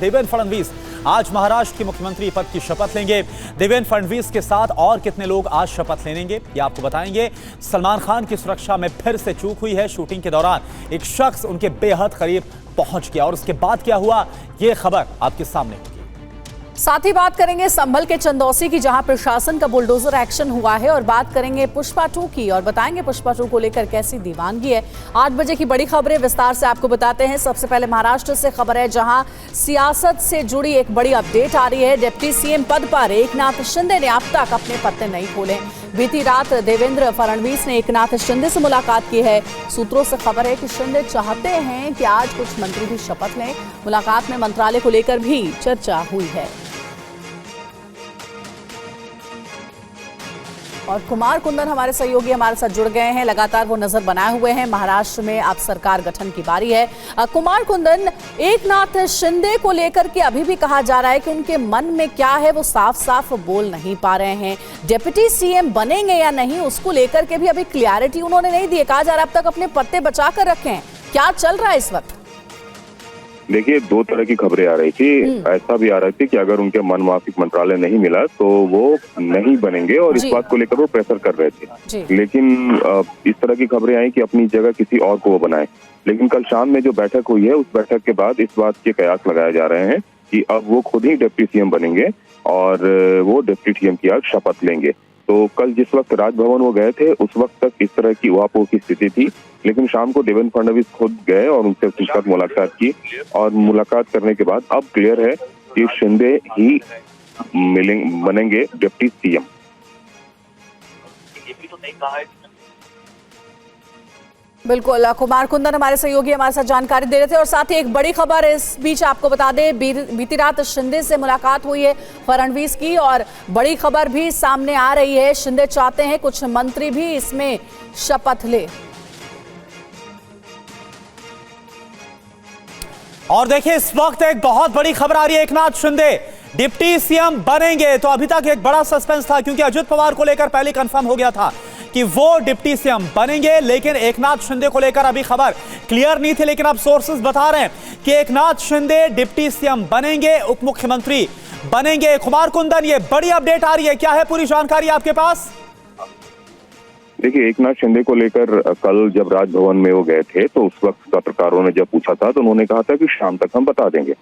देवेंद्र फडणवीस आज महाराष्ट्र के मुख्यमंत्री पद की शपथ लेंगे। देवेंद्र फडणवीस के साथ और कितने लोग आज शपथ लेंगे ये आपको बताएंगे। सलमान खान की सुरक्षा में फिर से चूक हुई है। शूटिंग के दौरान एक शख्स उनके बेहद करीब पहुंच गया और उसके बाद क्या हुआ ये खबर आपके सामने होगी। साथ ही बात करेंगे संभल के चंदौसी की, जहां प्रशासन का बुलडोजर एक्शन हुआ है, और बात करेंगे पुष्पा 2 की और बताएंगे पुष्पा 2 को लेकर कैसी दीवानगी है। 8 बजे की बड़ी खबरें विस्तार से आपको बताते हैं। सबसे पहले महाराष्ट्र से खबर है, जहां सियासत से जुड़ी एक बड़ी अपडेट आ रही है। डिप्टी सीएम पद पर एकनाथ शिंदे ने अब तक अपने पत्ते नहीं खोले। बीती रात देवेंद्र फडणवीस ने एकनाथ शिंदे से मुलाकात की है। सूत्रों से खबर है कि शिंदे चाहते हैं कि आज कुछ मंत्री भी शपथ लें। मुलाकात में मंत्रालय को लेकर भी चर्चा हुई है। और कुमार कुंदन हमारे सहयोगी हमारे साथ जुड़ गए हैं, लगातार वो नजर बनाए हुए हैं। महाराष्ट्र में अब सरकार गठन की बारी है। कुमार कुंदन, एकनाथ शिंदे को लेकर के अभी भी कहा जा रहा है कि उनके मन में क्या है वो साफ साफ बोल नहीं पा रहे हैं। डिप्टी सीएम बनेंगे या नहीं उसको लेकर के भी अभी क्लियरिटी उन्होंने नहीं दी है। कहा जा रहा है अब तक अपने पत्ते बचा कर रखे हैं। क्या चल रहा है इस वक्त? देखिए, 2 तरह की खबरें आ रही थी। ऐसा भी आ रही थी कि अगर उनके मनमाफिक मंत्रालय नहीं मिला तो वो नहीं बनेंगे और इस बात को लेकर वो प्रेशर कर रहे थे। लेकिन इस तरह की खबरें आई कि अपनी जगह किसी और को वो बनाए। लेकिन कल शाम में जो बैठक हुई है उस बैठक के बाद इस बात के कयास लगाए जा रहे हैं कि अब वो खुद ही डिप्टी सीएम बनेंगे और वो डिप्टी सीएम की आज शपथ लेंगे। तो कल जिस वक्त राजभवन वो गए थे उस वक्त तक इस तरह की उहापोह की स्थिति थी, लेकिन शाम को देवेंद्र फडणवीस खुद गए और उनसे साथ मुलाकात की और मुलाकात करने के बाद अब क्लियर है कि शिंदे ही बनेंगे डिप्टी सीएम। बिल्कुल, कुमार कुंदन हमारे सहयोगी हमारे साथ जानकारी दे रहे थे। और साथ ही एक बड़ी खबर इस बीच आपको बता दें, बीती रात शिंदे से मुलाकात हुई है फडणवीस की और बड़ी खबर भी सामने आ रही है। शिंदे चाहते हैं कुछ मंत्री भी इसमें शपथ ले। और देखिए, इस वक्त एक बहुत बड़ी खबर आ रही है। एकनाथ शिंदे डिप्टी सीएम बनेंगे। तो अभी तक एक बड़ा सस्पेंस था क्योंकि अजित पवार को लेकर पहले कंफर्म हो गया था कि वो डिप्टी सीएम बनेंगे, लेकिन एकनाथ शिंदे को लेकर अभी खबर क्लियर नहीं थी। लेकिन अब सोर्सेज बता रहे हैं कि एकनाथ शिंदे डिप्टी सीएम बनेंगे, उप मुख्यमंत्री बनेंगे। कुमार कुंदन, ये बड़ी अपडेट आ रही है, क्या है पूरी जानकारी आपके पास? देखिए, एकनाथ शिंदे को लेकर कल जब राजभवन में वो गए थे तो उस वक्त पत्रकारों ने जब पूछा था तो उन्होंने कहा था कि शाम तक हम बता देंगे।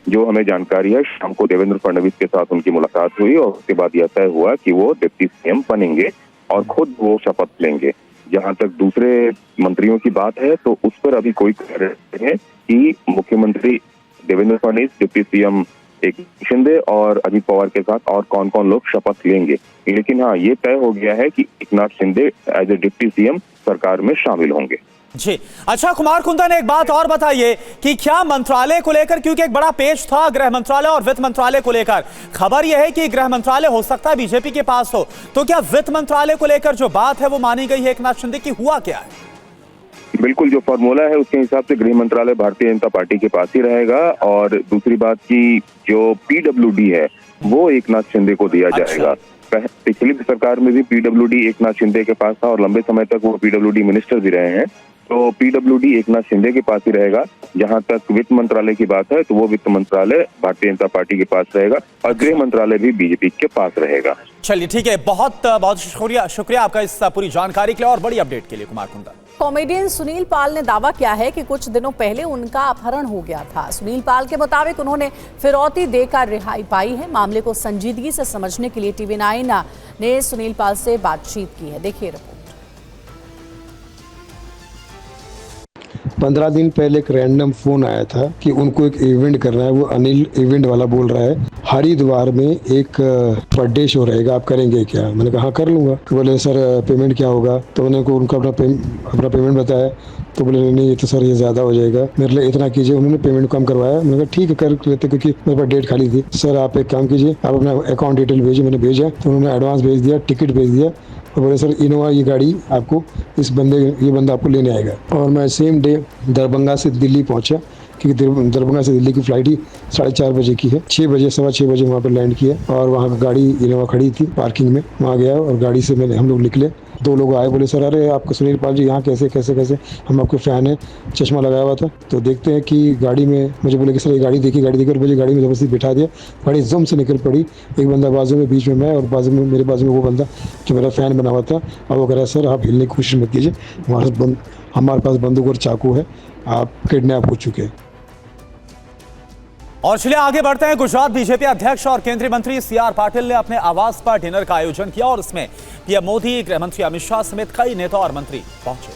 जो हमें जानकारी है, शाम को देवेंद्र फडणवीस के साथ उनकी मुलाकात हुई और उसके बाद यह तय हुआ कि वो डिप्टी सीएम बनेंगे और खुद वो शपथ लेंगे। जहां तक दूसरे मंत्रियों की बात है तो उस पर अभी कोई क्लैरिटी नहीं है कि मुख्यमंत्री देवेंद्र फडणवीस, डिप्टी सीएम एक शिंदे और अजित पवार के साथ और कौन कौन लोग शपथ लेंगे। लेकिन हाँ, ये तय हो गया है कि Eknath Shinde as a deputy CM सरकार में शामिल होंगे। जी, अच्छा कुमार कुंदन, एक बात और बताइए कि क्या मंत्रालय को लेकर, क्योंकि एक बड़ा पेच था गृह मंत्रालय और वित्त मंत्रालय को लेकर, खबर यह है कि गृह मंत्रालय हो सकता है बीजेपी के पास हो, तो क्या वित्त मंत्रालय को लेकर जो बात है वो मानी गई है एकनाथ शिंदे की? हुआ क्या है? बिल्कुल, जो फॉर्मूला है उसके हिसाब से गृह मंत्रालय भारतीय जनता पार्टी के पास ही रहेगा और दूसरी बात की जो पीडब्ल्यूडी है वो एकनाथ शिंदे को दिया जाएगा। पिछली सरकार में भी पीडब्ल्यूडी एकनाथ शिंदे के पास था और लंबे समय तक वो पीडब्ल्यूडी मिनिस्टर भी रहे हैं। तो पीडब्ल्यूडी एकनाथ शिंदे के पास ही रहेगा। जहां तक वित्त मंत्रालय की बात है तो वो वित्त मंत्रालय भारतीय जनता पार्टी के पास रहेगा और गृह मंत्रालय भी बीजेपी के पास रहेगा। चलिए ठीक है, बहुत बहुत शुक्रिया आपका इस पूरी जानकारी के लिए और बड़ी अपडेट के लिए कुमार कुंदन। कॉमेडियन सुनील पाल ने दावा किया है कि कुछ दिनों पहले उनका अपहरण हो गया था। सुनील पाल के मुताबिक उन्होंने फिरौती देकर रिहाई पाई है। मामले को संजीदगी से समझने के लिए TV9 ने सुनील पाल से बातचीत की है। देखिए रिपोर्ट। 15 दिन पहले एक रैंडम फोन आया था कि उनको एक इवेंट करना है। वो अनिल इवेंट वाला बोल रहा है, हरिद्वार में एक बर्थडे शो रहेगा, आप करेंगे क्या? मैंने कहा हाँ कर लूँगा। तो बोले सर पेमेंट क्या होगा? तो मैंने उनको उनका अपना पेमेंट बताया। तो बोले नहीं ये तो सर ये ज़्यादा हो जाएगा, मेरे लिए इतना कीजिए। उन्होंने पेमेंट कम करवाया। मैंने कहा ठीक है कर लेते, क्योंकि मेरे पास डेट खाली थी। सर आप एक काम कीजिए, आप अपना अकाउंट डिटेल भेजिए। मैंने भेजा तो उन्होंने एडवांस भेज दिया, टिकट भेज दिया और बोले सर इनोवा ये गाड़ी आपको ये बंदा आपको लेने आएगा। और मैं सेम डे दरभंगा से दिल्ली पहुंचा, क्योंकि दरभंगा से दिल्ली की फ्लाइट ही 4:30 बजे की है। 6 बजे 6:15 बजे वहाँ पर लैंड किया और वहाँ गाड़ी इनोवा खड़ी थी पार्किंग में। वहाँ गया और गाड़ी से हम लोग निकले दो लोग आए, बोले सर अरे आपको सुनील पाल जी यहाँ कैसे कैसे कैसे, हम आपके फ़ैन हैं, चश्मा लगाया हुआ था। तो देखते हैं कि गाड़ी में, मुझे बोले कि सर ये गाड़ी देखी और मुझे गाड़ी में ज़बरदस्ती बिठा दिया। गाड़ी जम से निकल पड़ी, एक बंदा बाजू में, बीच में मैं, और बाजू में मेरे बाजू में वो बंदा जो मेरा फ़ैन बना हुआ था। और वो कह रहा है सर आप हिलने की कोशिश मत कीजिए, हमारे पास बंदूक और चाकू है, आप किडनैप हो चुके हैं। और चलिए आगे बढ़ते हैं। गुजरात बीजेपी अध्यक्ष और केंद्रीय मंत्री सीआर पाटिल ने अपने आवास पर डिनर का आयोजन किया और इसमें पीएम मोदी, गृह मंत्री अमित शाह समेत कई नेता और मंत्री पहुंचे।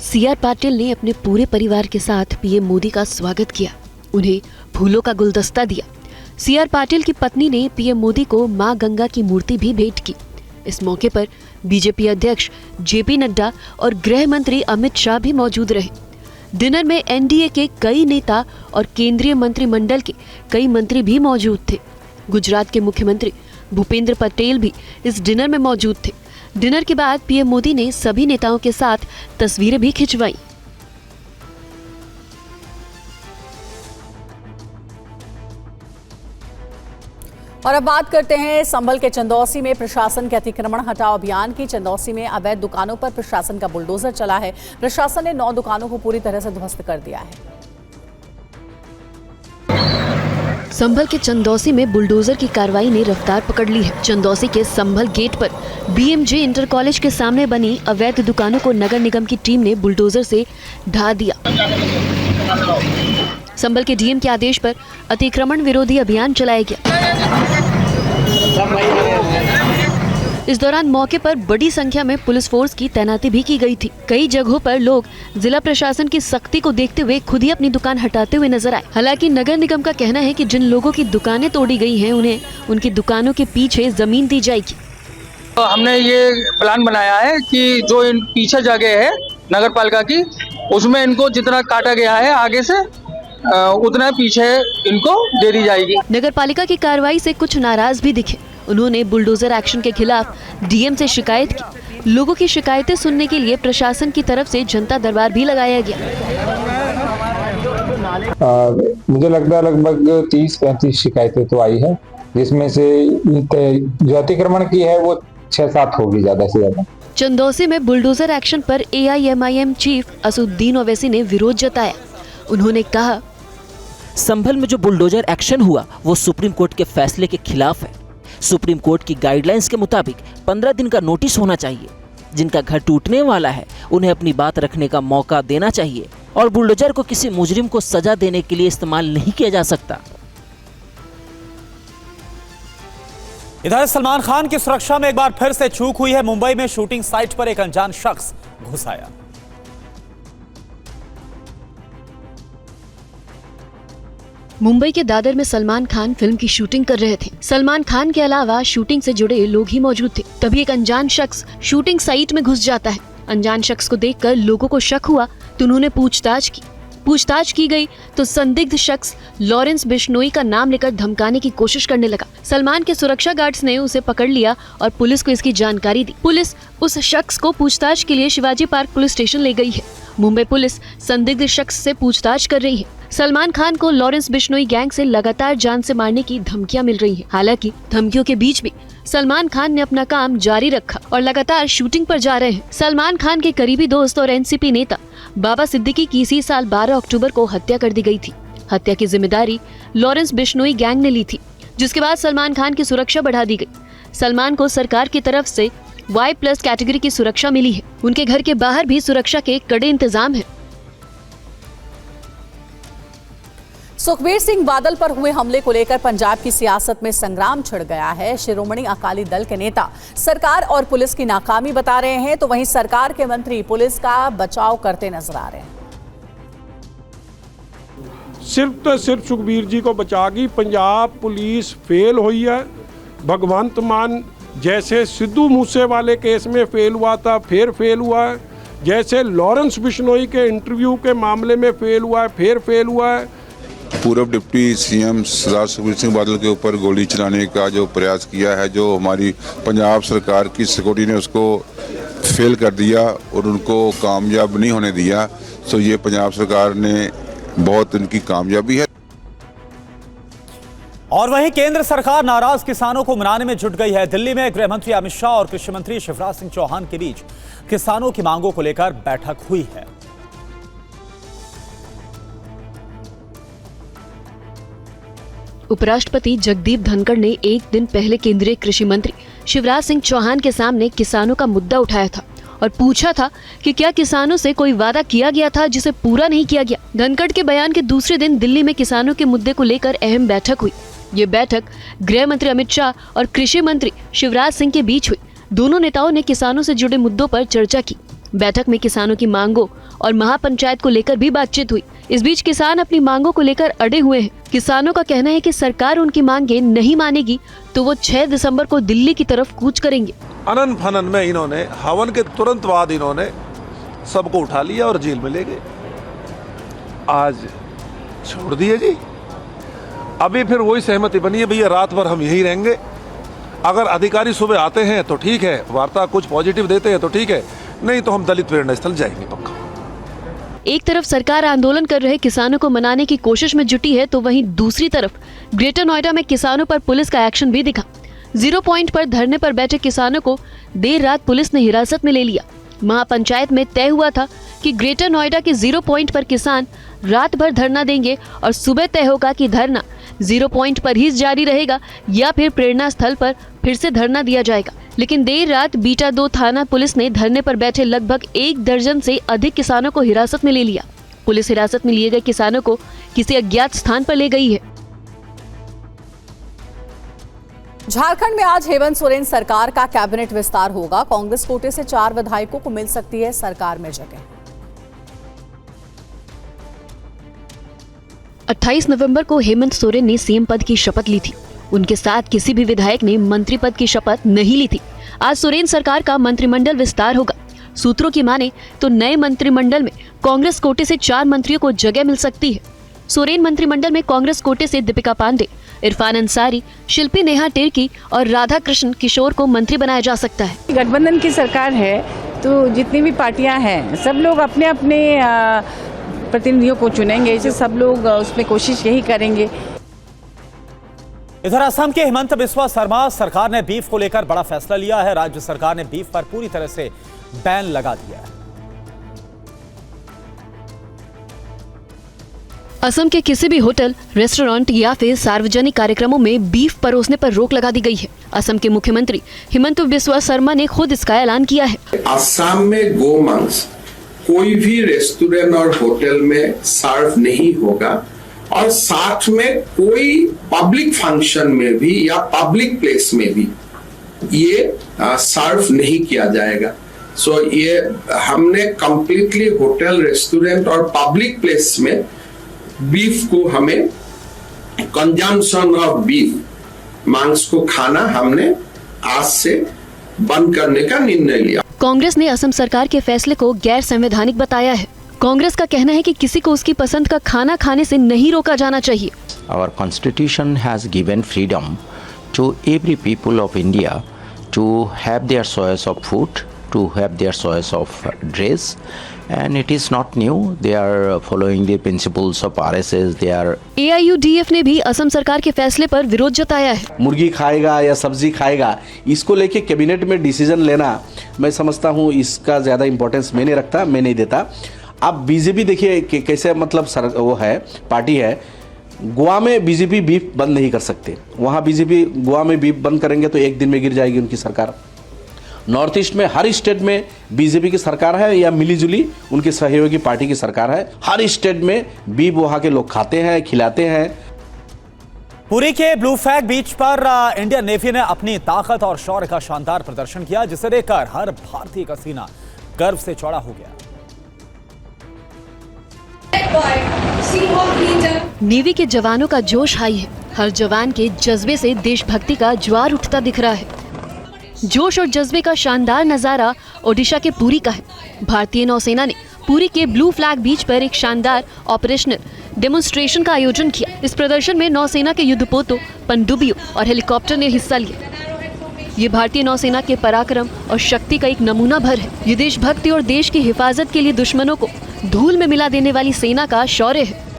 सीआर पाटिल ने अपने पूरे परिवार के साथ पीएम मोदी का स्वागत किया, उन्हें फूलों का गुलदस्ता दिया। सीआर पाटिल की पत्नी ने पीएम मोदी को मां गंगा की मूर्ति भी भेंट की। इस मौके पर बीजेपी अध्यक्ष जेपी नड्डा और गृह मंत्री अमित शाह भी मौजूद रहे। डिनर में एनडीए के कई नेता और केंद्रीय मंत्रिमंडल के कई मंत्री भी मौजूद थे। गुजरात के मुख्यमंत्री भूपेंद्र पटेल भी इस डिनर में मौजूद थे। डिनर के बाद पीएम मोदी ने सभी नेताओं के साथ तस्वीरें भी खिंचवाई। और अब बात करते हैं संभल के चंदौसी में प्रशासन के अतिक्रमण हटाओ अभियान की। चंदौसी में अवैध दुकानों पर प्रशासन का बुलडोजर चला है। प्रशासन ने 9 दुकानों को पूरी तरह से ध्वस्त कर दिया है। संभल के चंदौसी में बुलडोजर की कार्रवाई ने रफ्तार पकड़ ली है। चंदौसी के संभल गेट पर बीएमजे इंटर कॉलेज के सामने बनी अवैध दुकानों को नगर निगम की टीम ने बुलडोजर से ढा दिया। संभल के डीएम के आदेश पर अतिक्रमण विरोधी अभियान चलाया गया। इस दौरान मौके पर बड़ी संख्या में पुलिस फोर्स की तैनाती भी की गई थी। कई जगहों पर लोग जिला प्रशासन की सख्ती को देखते हुए खुद ही अपनी दुकान हटाते हुए नजर आए। हालांकि नगर निगम का कहना है कि जिन लोगों की दुकानें तोड़ी गई हैं, उन्हें उनकी दुकानों के पीछे जमीन दी जाएगी। तो हमने ये प्लान बनाया है कि जो इन पीछे जगह है नगर पालिका की, उसमें इनको जितना काटा गया है आगे से उतना पीछे इनको दे दी जाएगी। नगर पालिका की कार्रवाई से कुछ नाराज भी दिखे। उन्होंने बुलडोजर एक्शन के खिलाफ डीएम से शिकायत की। लोगों की शिकायतें सुनने के लिए प्रशासन की तरफ से जनता दरबार भी लगाया गया। मुझे लगता है लगभग 30-35 शिकायतें तो आई है, जिसमें से जो अतिक्रमण की है वो 6-7 होगी ज्यादा से ज्यादा। चंदौसी में बुलडोजर एक्शन पर एआईएमआईएम चीफ असुद्दीन ओवैसी ने विरोध जताया। उन्होंने कहा, संभल में जो बुलडोजर एक्शन हुआ वो सुप्रीम कोर्ट के फैसले के खिलाफ है। सुप्रीम कोर्ट की गाइडलाइंस के मुताबिक 15 दिन का नोटिस होना चाहिए। जिनका घर टूटने वाला है उन्हें अपनी बात रखने का मौका देना चाहिए और बुलडोजर को किसी मुजरिम को सजा देने के लिए इस्तेमाल नहीं किया जा सकता। इधर सलमान खान की सुरक्षा में एक बार फिर से चूक हुई है। मुंबई में शूटिंग साइट पर एक अनजान शख्स घुस आया। मुंबई के दादर में सलमान खान फिल्म की शूटिंग कर रहे थे। सलमान खान के अलावा शूटिंग से जुड़े लोग ही मौजूद थे। तभी एक अनजान शख्स शूटिंग साइट में घुस जाता है। अनजान शख्स को देखकर लोगों को शक हुआ तो उन्होंने पूछताछ की गई तो संदिग्ध शख्स लॉरेंस बिश्नोई का नाम लेकर धमकाने की कोशिश करने लगा। सलमान के सुरक्षा गार्ड्स ने उसे पकड़ लिया और पुलिस को इसकी जानकारी दी। पुलिस उस शख्स को पूछताछ के लिए शिवाजी पार्क पुलिस स्टेशन ले गई है। मुंबई पुलिस संदिग्ध शख्स से पूछताछ कर रही है। सलमान खान को लॉरेंस बिश्नोई गैंग से लगातार जान से मारने की धमकियां मिल रही हैं। हालांकि धमकियों के बीच भी सलमान खान ने अपना काम जारी रखा और लगातार शूटिंग पर जा रहे हैं। सलमान खान के करीबी दोस्त और एनसीपी नेता बाबा सिद्दीकी की इसी साल 12 अक्टूबर को हत्या कर दी गई थी। हत्या की जिम्मेदारी लॉरेंस बिश्नोई गैंग ने ली थी, जिसके बाद सलमान खान की सुरक्षा बढ़ा दी गई। सलमान को सरकार की तरफ से Y+ कैटेगरी की सुरक्षा मिली है। उनके घर के बाहर भी सुरक्षा के कड़े इंतजाम है। सुखबीर सिंह बादल पर हुए हमले को लेकर पंजाब की सियासत में संग्राम छिड़ गया है। शिरोमणि अकाली दल के नेता सरकार और पुलिस की नाकामी बता रहे हैं, तो वहीं सरकार के मंत्री पुलिस का बचाव करते नजर आ रहे हैं। सिर्फ सुखबीर जी को बचा गई। पंजाब पुलिस फेल हुई है। भगवंत मान जैसे सिद्धू मूसेवाले केस में फेल हुआ था, फिर फेल हुआ है। जैसे लॉरेंस बिश्नोई के इंटरव्यू के मामले में फेल हुआ है, फिर फेल हुआ है। पूर्व डिप्टी सीएम सरदार सुखबीर सिंह बादल के ऊपर गोली चलाने का जो प्रयास किया है, जो हमारी पंजाब सरकार की सिक्योरिटी ने उसको फेल कर दिया और उनको कामयाब नहीं होने दिया, तो ये पंजाब सरकार ने बहुत इनकी कामयाबी है। और वहीं केंद्र सरकार नाराज किसानों को मनाने में जुट गई है। दिल्ली में गृह मंत्री अमित शाह और कृषि मंत्री शिवराज सिंह चौहान के बीच किसानों की मांगों को लेकर बैठक हुई है। उपराष्ट्रपति जगदीप धनखड़ ने एक दिन पहले केंद्रीय कृषि मंत्री शिवराज सिंह चौहान के सामने किसानों का मुद्दा उठाया था और पूछा था कि क्या किसानों से कोई वादा किया गया था जिसे पूरा नहीं किया गया। धनखड़ के बयान के दूसरे दिन दिल्ली में किसानों के मुद्दे को लेकर अहम बैठक हुई। ये बैठक गृह मंत्री अमित शाह और कृषि मंत्री शिवराज सिंह के बीच हुई। दोनों नेताओं ने किसानों से जुड़े मुद्दों पर चर्चा की। बैठक में किसानों की मांगों और महापंचायत को लेकर भी बातचीत हुई। इस बीच किसान अपनी मांगों को लेकर अड़े हुए हैं। किसानों का कहना है कि सरकार उनकी मांगे नहीं मानेगी तो वो 6 दिसंबर को दिल्ली की तरफ कूच करेंगे। अनन फनन में इन्होंने हवन के तुरंत बाद इन्होंने सबको उठा लिया और जेल में ले गए। आज छोड़ दिए जी। अभी फिर वही सहमति बनी है, भैया रात भर हम यही रहेंगे। अगर अधिकारी सुबह आते हैं तो ठीक है, वार्ता कुछ पॉजिटिव देते हैं तो ठीक है, नहीं तो हम दलित प्रेरणा स्थल जाएंगे पक्का। एक तरफ सरकार आंदोलन कर रहे किसानों को मनाने की कोशिश में जुटी है तो वहीं दूसरी तरफ ग्रेटर नोएडा में किसानों पर पुलिस का एक्शन भी दिखा। 0 पॉइंट पर धरने पर बैठे किसानों को देर रात पुलिस ने हिरासत में ले लिया। महापंचायत में तय हुआ था कि ग्रेटर नोएडा के 0 पॉइंट पर किसान रात भर धरना देंगे और सुबह तय होगा कि धरना 0 पॉइंट पर ही जारी रहेगा या फिर प्रेरणा स्थल पर फिर से धरना दिया जाएगा। लेकिन देर रात बीटा 2 थाना पुलिस ने धरने पर बैठे लगभग 1 दर्जन से अधिक किसानों को हिरासत में ले लिया। पुलिस हिरासत में लिए गए किसानों को किसी अज्ञात स्थान पर ले गई है। झारखंड में आज हेमंत सोरेन सरकार का कैबिनेट विस्तार होगा। कांग्रेस कोटे से 4 विधायकों को मिल सकती है सरकार में जगह। 28 नवंबर को हेमंत सोरेन ने सीएम पद की शपथ ली थी। उनके साथ किसी भी विधायक ने मंत्री पद की शपथ नहीं ली थी। आज सोरेन सरकार का मंत्रिमंडल विस्तार होगा। सूत्रों की माने तो नए मंत्रिमंडल में कांग्रेस कोटे से 4 मंत्रियों को जगह मिल सकती है। सोरेन मंत्रिमंडल में कांग्रेस कोटे से दीपिका पांडे, इरफान अंसारी, शिल्पी नेहा टिर्की और राधा कृष्ण किशोर को मंत्री बनाया जा सकता है। गठबंधन की सरकार है तो जितनी भी पार्टियां हैं सब लोग अपने अपने प्रतिनिधियों को चुनेंगे। सब लोग उसमें कोशिश यही करेंगे। इधर असम के हिमंत बिस्वा शर्मा सरकार ने बीफ को लेकर बड़ा फैसला लिया है। राज्य सरकार ने बीफ पर पूरी तरह से बैन लगा दिया है। असम के किसी भी होटल, रेस्टोरेंट या फिर सार्वजनिक कार्यक्रमों में बीफ परोसने पर रोक लगा दी गई है। असम के मुख्यमंत्री हिमंत बिस्वा शर्मा ने खुद इसका ऐलान किया है। असम में गोमांस कोई भी रेस्टोरेंट और होटल में सर्व नहीं होगा और साथ में कोई पब्लिक फंक्शन में भी या पब्लिक प्लेस में भी ये सर्व नहीं किया जाएगा। सो ये हमने कंप्लीटली होटल, रेस्टोरेंट और पब्लिक प्लेस में बीफ को हमें कंजम्पशन ऑफ बीफ, मांस को खाना हमने आज से बंद करने का निर्णय लिया। कांग्रेस ने असम सरकार के फैसले को गैर संवैधानिक बताया है। कांग्रेस का कहना है कि किसी को उसकी पसंद का खाना खाने से नहीं रोका जाना चाहिए। Our constitution has given freedom to every people of India to have their choice of food, to have their choice of dress, and it is not new. They are following the principles of RSS. They are. AIUDF ने भी असम सरकार के फैसले पर विरोध जताया है। मुर्गी खाएगा या सब्जी खाएगा, इसको लेके कैबिनेट में डिसीजन लेना मैं समझता हूँ इसका ज्यादा इंपॉर्टेंस मैं नहीं रखता, मैं नहीं देता। अब बीजेपी देखिए कैसे मतलब वो है, पार्टी है। गोवा में बीजेपी बीफ बंद नहीं कर सकते। वहाँ बीजेपी गोवा में बीफ बंद करेंगे तो एक दिन में गिर जाएगी उनकी सरकार। नॉर्थ ईस्ट में हर स्टेट में बीजेपी की सरकार है या मिलीजुली उनकी सहयोगी पार्टी की सरकार है। हर स्टेट में बीफ वहाँ के लोग खाते हैं, खिलाते हैं। पुरी के ब्लू फ्लैग बीच पर इंडियन नेवी ने अपनी ताकत और शौर्य का शानदार प्रदर्शन किया, जिसे देखकर हर भारतीय का सीना गर्व से चौड़ा हो गया। नेवी के जवानों का जोश हाई है। हर जवान के जज्बे से देशभक्ति का ज्वार उठता दिख रहा है। जोश और जज्बे का शानदार नजारा ओडिशा के पुरी का है। भारतीय नौसेना ने पुरी के ब्लू फ्लैग बीच पर एक शानदार ऑपरेशनल डेमोन्स्ट्रेशन का आयोजन किया। इस प्रदर्शन में नौसेना के युद्धपोतों, पनडुब्बियों और हेलीकॉप्टर ने हिस्सा लिया। ये भारतीय नौसेना के पराक्रम और शक्ति का एक नमूना भर है। ये देशभक्ति और देश की हिफाजत के लिए दुश्मनों को धूल में मिला देने वाली सेना का शौर्य है।